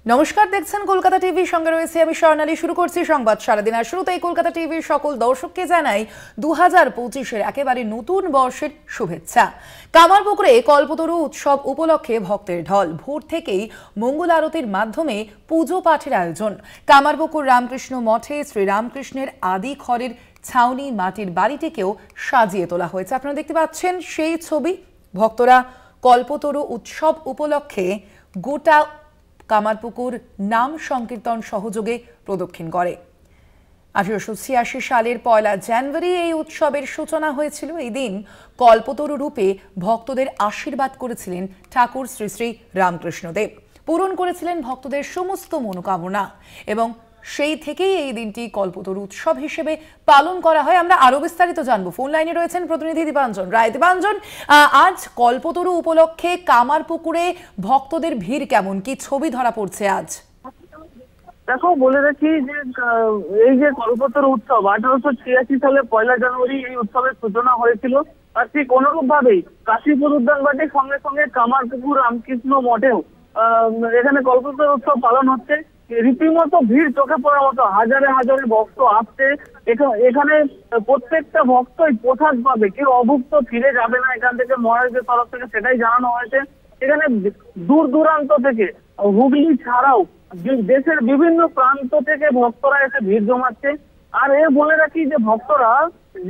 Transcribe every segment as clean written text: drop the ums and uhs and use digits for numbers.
নমস্কার, দেখছেন কলকাতা টিভি, সঙ্গে রয়েছে আমি স্বর্ণালী। শুরু করছি সংবাদ সারাদিন। আর শুরুতেই কলকাতা টিভির সকল দর্শককে জানাই 2025-এর একেবারে নতুন বর্ষের শুভেচ্ছা। কামারপুকুরে কল্পতরু উৎসব উপলক্ষে ভক্তের ঢল। ভোর থেকেই মঙ্গল আরতির মাধ্যমে পুজো পাঠের আয়োজন। কামারপুকুর রামকৃষ্ণ মঠে শ্রীরামকৃষ্ণের আদি খড়ের ছাউনি মাটির বাড়িটিকেও সাজিয়ে তোলা হয়েছে। আপনারা দেখতে পাচ্ছেন সেই ছবি। ভক্তরা কল্পতরু উৎসব উপলক্ষে গোটা কামারপুকুর নাম সংকীর্তন সহযোগে প্রদক্ষিণ করে। 1886 সালের 1 জানুয়ারি এই উৎসবের সূচনা হয়েছিল। এই দিন কল্পতরু রূপে ভক্তদের আশীর্বাদ করেছিলেন ঠাকুর শ্রী শ্রী রামকৃষ্ণদেব। পূরণ করেছিলেন ভক্তদের সমস্ত মনোকামনা এবং সেই থেকেই এই দিনটি কল্পতরু উৎসব হিসেবে পালন করা হয়। আমরা আরো বিস্তারিত জানবো। ফোন লাইনে রয়েছেন প্রতিনিধি দীপাঞ্জন রায়। দীপাঞ্জন, আজ কল্পতরু উপলক্ষে কামারপুকুরে ভক্তদের ভিড় কেমন, কি ছবি ধরা পড়ছে আজ? দেখো, বলে রাখি যে এই যে কল্পতরু উৎসব 1886 সালে 1 জানুয়ারি এই উৎসবের সূচনা হয়েছিল। আর ঠিক অনুরূপ ভাবেই কাশীপুর উদ্যানবাটির সঙ্গে সঙ্গে কামারপুকুর রামকৃষ্ণ মঠেও এখানে কল্পতরু উৎসব পালন হচ্ছে। রীতিমতো ভিড় চোখে পড়ার মতো, হাজারে হাজারে ভক্ত আসছে এখানে। প্রত্যেকটা ভক্তই প্রসাদ পাবে, কেউ অভুক্ত ফিরে যাবে না এখান থেকে। মহারাজের তরফ থেকে সেটাই জানানো হয়েছে। এখানে দূর দূরান্ত থেকে, হুগলি ছাড়াও দেশের বিভিন্ন প্রান্ত থেকে ভক্তরা এসে ভিড় জমাচ্ছে। আর বলে রাখি যে ভক্তরা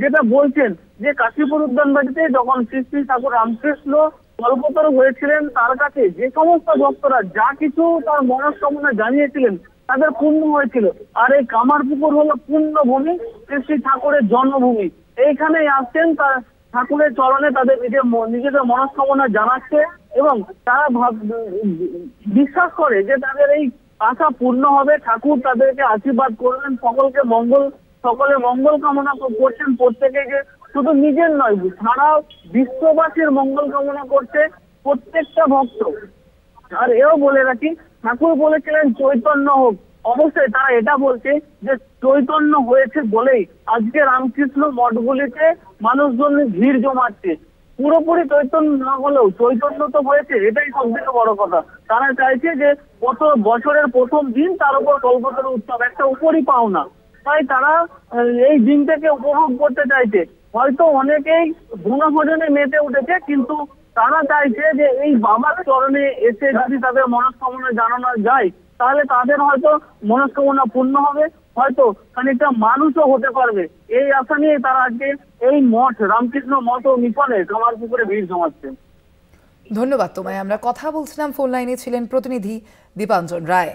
যেটা বলছেন যে কাশীপুর উদ্যানবাটিতে যখন শ্রী শ্রী ঠাকুর রামকৃষ্ণ কল্পতরু হয়েছিলেন, তার কাছে যে সমস্ত ভক্তরা যা কিছু তার মনস্কামনা জানিয়েছিলেন তাদের পূর্ণ হয়েছিল। আর এই কামারপুকুর হলো পূর্ণভূমি, শ্রী শ্রী ঠাকুরের জন্মভূমি। এইখানেই আসছেন তার ঠাকুরের চরণে তাদের নিজেদের মনস্কামনা জানাচ্ছে এবং তারা বিশ্বাস করে যে তাদের এই আশা পূর্ণ হবে। ঠাকুর তাদেরকে আশীর্বাদ করবেন, সকলে মঙ্গল কামনা করছেন প্রত্যেকে। শুধু নিজের নয়, সারা বিশ্ববাসীর মঙ্গল কামনা করছে প্রত্যেকটা ভক্ত। আর বলে রাখি, ঠাকুর বলেছিলেন চৈতন্য হোক। অবশ্যই তারা এটা বলছে যে চৈতন্য হয়েছে বলেই আজকে রামকৃষ্ণ মঠগুলিতে মানুষজন ভিড় জমাচ্ছে। পুরোপুরি চৈতন্য না হলেও চৈতন্য তো হয়েছে, এটাই সব থেকে বড় কথা। তারা চাইছে যে কত বছরের প্রথম দিন, তার উপর কল্পতরু উৎসব একটা উপরই পাওনা। তাই তারা এই দিনটাকে উপভোগ করতে চাইছে। হয়তো অনেকেই গুণভোজনে মেতে উঠেছে, কিন্তু তারা চাইছে যে এই বাবার চরণে এসে যদি তাদের মনস্কামনা জানানো যায়, তাহলে তাদের হয়তো মনস্কামনা পূর্ণ হবে, হয়তো খানিকটা মানুষও হতে পারবে। এই আশা নিয়ে তারা আজকে এই মঠ, রামকৃষ্ণ মঠ ও মিশনে কামারপুকুরে ভিড় জমাচ্ছে। ধন্যবাদ তোমায়। আমরা কথা বলছিলাম, ফোন লাইনে ছিলেন প্রতিনিধি দীপাঞ্জন রায়।